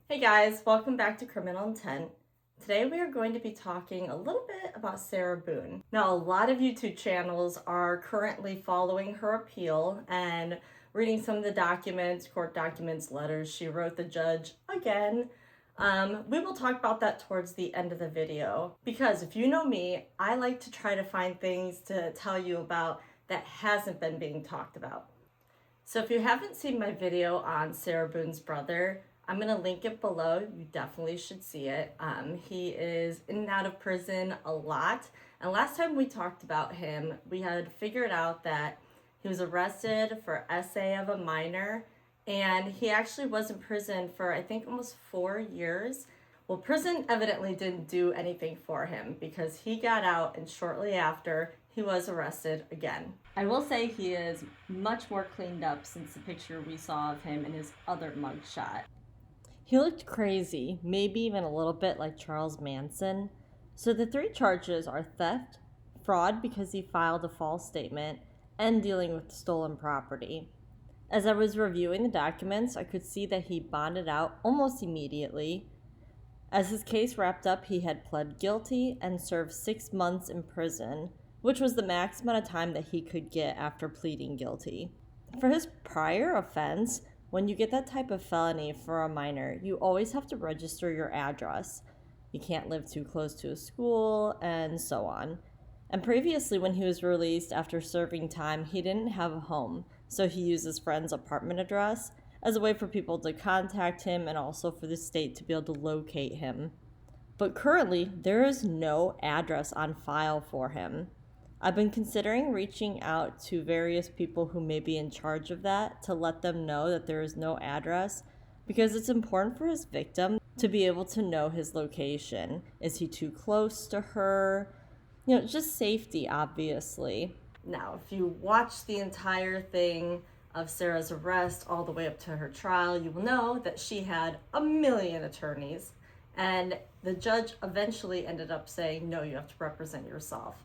Hey guys, welcome back to Criminal Intent. Today we are going to be talking a little bit about Sarah Boone. Now, a lot of YouTube channels are currently following her appeal and reading some of the documents, court documents, letters she wrote the judge again. We will talk about that towards the end of the video because if you know me, I like to try to find things to tell you about that hasn't been being talked about. So if you haven't seen my video on Sarah Boone's brother, I'm going to link it below. You definitely should see it. He is in and out of prison a lot. And last time we talked about him, we had figured out that he was arrested for SA of a minor. And he actually was in prison for, I think, almost 4 years. Well, prison evidently didn't do anything for him because he got out and shortly after, he was arrested again. I will say he is much more cleaned up since the picture we saw of him in his other mugshot. He looked crazy, maybe even a little bit like Charles Manson. So the three charges are theft, fraud because he filed a false statement, and dealing with stolen property. As I was reviewing the documents, I could see that he bonded out almost immediately. As his case wrapped up, he had pled guilty and served 6 months in prison, which was the max amount of time that he could get after pleading guilty. For his prior offense, when you get that type of felony for a minor, you always have to register your address. You can't live too close to a school, and so on. And previously, when he was released after serving time, he didn't have a home, so he used his friend's apartment address as a way for people to contact him and also for the state to be able to locate him. But currently, there is no address on file for him. I've been considering reaching out to various people who may be in charge of that to let them know that there is no address because it's important for his victim to be able to know his location. Is he too close to her? Just safety, obviously. Now, if you watch the entire thing of Sarah's arrest all the way up to her trial, you will know that she had a million attorneys. And the judge eventually ended up saying, no, you have to represent yourself.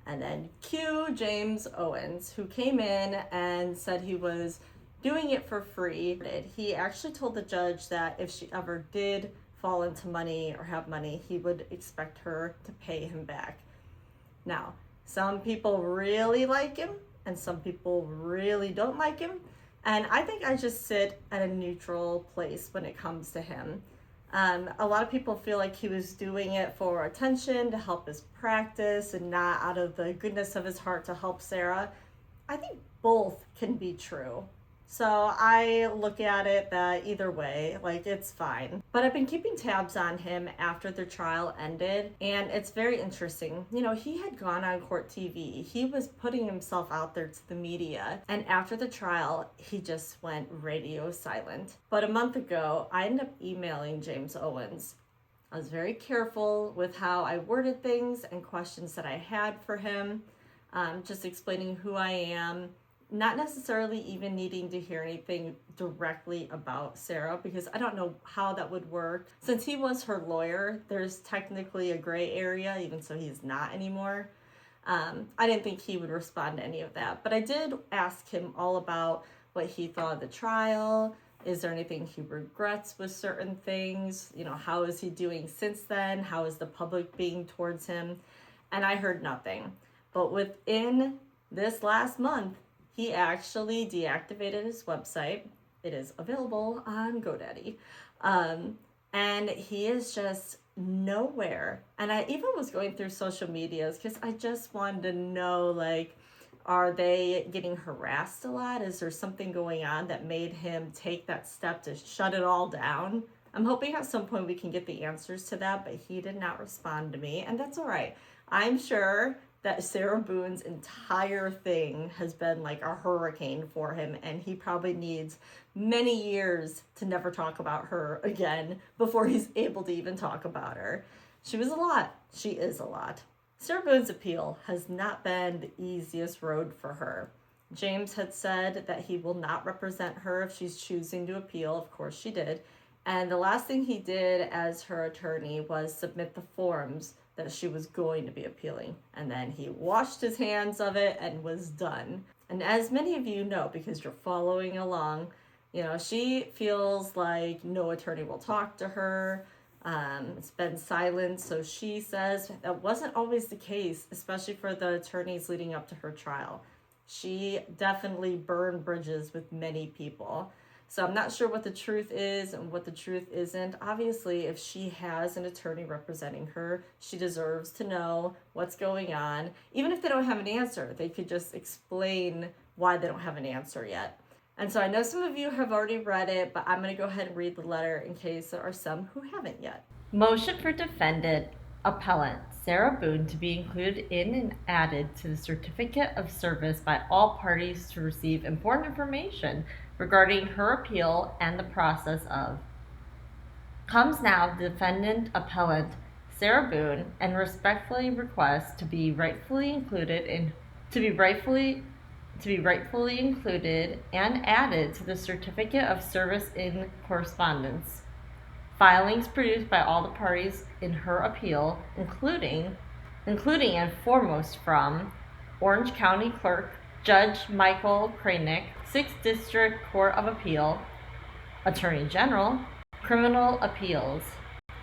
And then cue James Owens, who came in and said he was doing it for free. He actually told the judge that if she ever did fall into money or have money, he would expect her to pay him back. Now, some people really like him and some people really don't like him. And I think I just sit at a neutral place when it comes to him. A lot of people feel like he was doing it for attention, to help his practice, and not out of the goodness of his heart to help Sarah. I think both can be true. So I look at it that either way, it's fine. But I've been keeping tabs on him after the trial ended, and it's very interesting. He had gone on court TV. He was putting himself out there to the media, and after the trial, he just went radio silent. But a month ago, I ended up emailing James Owens. I was very careful with how I worded things and questions that I had for him, just explaining who I am, not necessarily even needing to hear anything directly about Sarah because I don't know how that would work. Since he was her lawyer, there's technically a gray area, even so he's not anymore. I didn't think he would respond to any of that, but I did ask him all about what he thought of the trial. Is there anything he regrets with certain things? How is he doing since then? How is the public being towards him? And I heard nothing. But within this last month, he actually deactivated his website. It is available on GoDaddy. And he is just nowhere. And I even was going through social medias because I just wanted to know, are they getting harassed a lot? Is there something going on that made him take that step to shut it all down? I'm hoping at some point we can get the answers to that, but he did not respond to me, and that's all right. I'm sure that Sarah Boone's entire thing has been like a hurricane for him, and he probably needs many years to never talk about her again before he's able to even talk about her. She was a lot. She is a lot. Sarah Boone's appeal has not been the easiest road for her. James had said that he will not represent her if she's choosing to appeal. Of course she did. And the last thing he did as her attorney was submit the forms that she was going to be appealing. And then he washed his hands of it and was done. And as many of you know, because you're following along, She feels like no attorney will talk to her. It's been silent, so she says that wasn't always the case, especially for the attorneys leading up to her trial. She definitely burned bridges with many people. So I'm not sure what the truth is and what the truth isn't. Obviously, if she has an attorney representing her, she deserves to know what's going on. Even if they don't have an answer, they could just explain why they don't have an answer yet. And so I know some of you have already read it, but I'm going to go ahead and read the letter in case there are some who haven't yet. Motion for defendant appellant Sarah Boone to be included in and added to the certificate of service by all parties to receive important information regarding her appeal and the process of. Comes now defendant appellant Sarah Boone and respectfully requests to be rightfully included and added to the certificate of service in correspondence. Filings produced by all the parties in her appeal, including and foremost from Orange County Clerk Judge Michael Kranick, 6th District Court of Appeal, Attorney General, Criminal Appeals,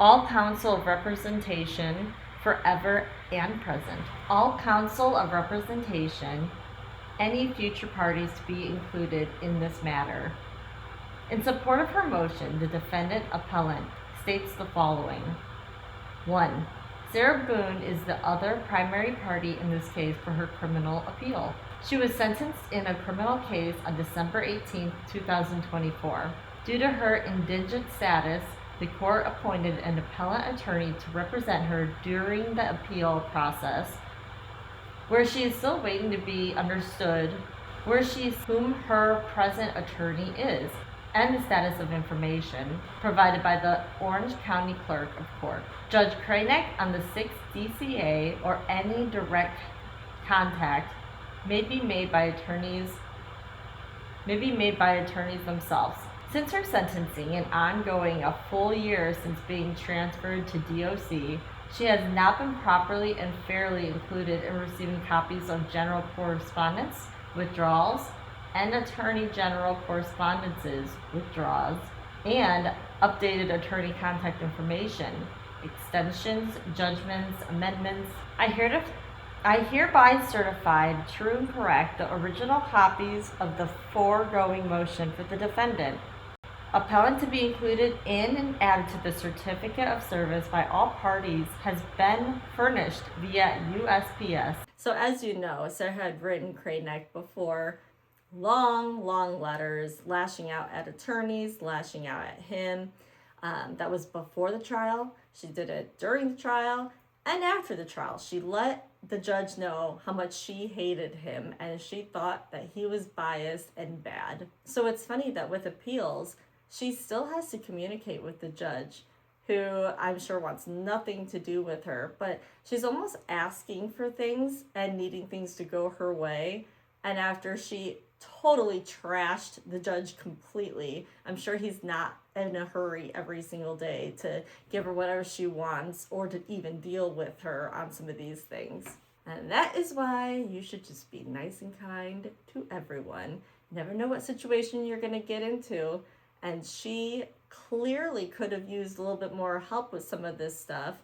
all counsel of representation forever and present, all counsel of representation, any future parties to be included in this matter. In support of her motion, the defendant appellant states the following. 1. Sarah Boone is the other primary party in this case for her criminal appeal. She was sentenced in a criminal case on December 18, 2024. Due to her indigent status, the court appointed an appellant attorney to represent her during the appeal process, where she is still waiting to be understood whom her present attorney is, and the status of information provided by the Orange County Clerk of Court. Judge Kranick on the 6th DCA or any direct contact may be made by attorneys themselves. Since her sentencing and ongoing a full year since being transferred to DOC, she has not been properly and fairly included in receiving copies of general correspondence, withdrawals, and Attorney General correspondences, withdrawals, and updated attorney contact information, extensions, judgments, amendments. I hereby certify true and correct the original copies of the foregoing motion for the defendant. Appellant to be included in and added to the certificate of service by all parties has been furnished via USPS. So as you know, Sarah had written Kranick before long letters lashing out at attorneys, lashing out at him. That was before the trial. She did it during the trial and after the trial. She let the judge know how much she hated him and she thought that he was biased and bad. So it's funny that with appeals, she still has to communicate with the judge, who I'm sure wants nothing to do with her, but she's almost asking for things and needing things to go her way. And after she totally trashed the judge completely, I'm sure he's not in a hurry every single day to give her whatever she wants or to even deal with her on some of these things. And that is why you should just be nice and kind to everyone. You never know what situation you're going to get into. And she clearly could have used a little bit more help with some of this stuff.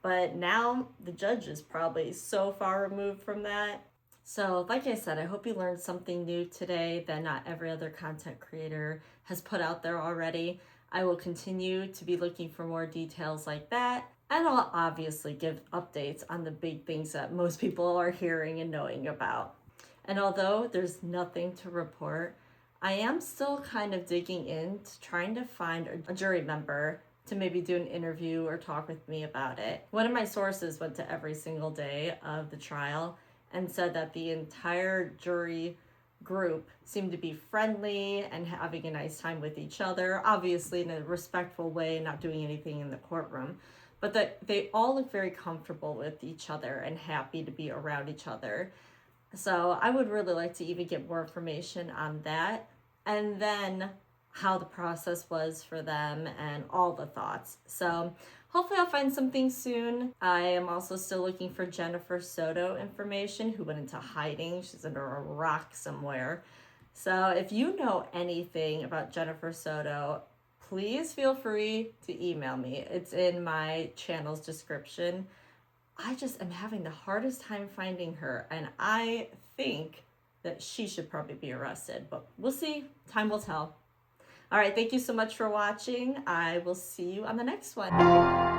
But now the judge is probably so far removed from that. So like I said, I hope you learned something new today that not every other content creator has put out there already. I will continue to be looking for more details like that. And I'll obviously give updates on the big things that most people are hearing and knowing about. And although there's nothing to report, I am still kind of digging into trying to find a jury member to maybe do an interview or talk with me about it. One of my sources went to every single day of the trial and said that the entire jury group seemed to be friendly and having a nice time with each other, obviously in a respectful way, not doing anything in the courtroom, but that they all look very comfortable with each other and happy to be around each other. So I would really like to even get more information on that, and then how the process was for them and all the thoughts. So hopefully I'll find something soon. I am also still looking for Jennifer Soto information, who went into hiding. She's under a rock somewhere. So if you know anything about Jennifer Soto, please feel free to email me. It's in my channel's description. I just am having the hardest time finding her, and I think that she should probably be arrested, but we'll see. Time will tell. All right, thank you so much for watching. I will see you on the next one.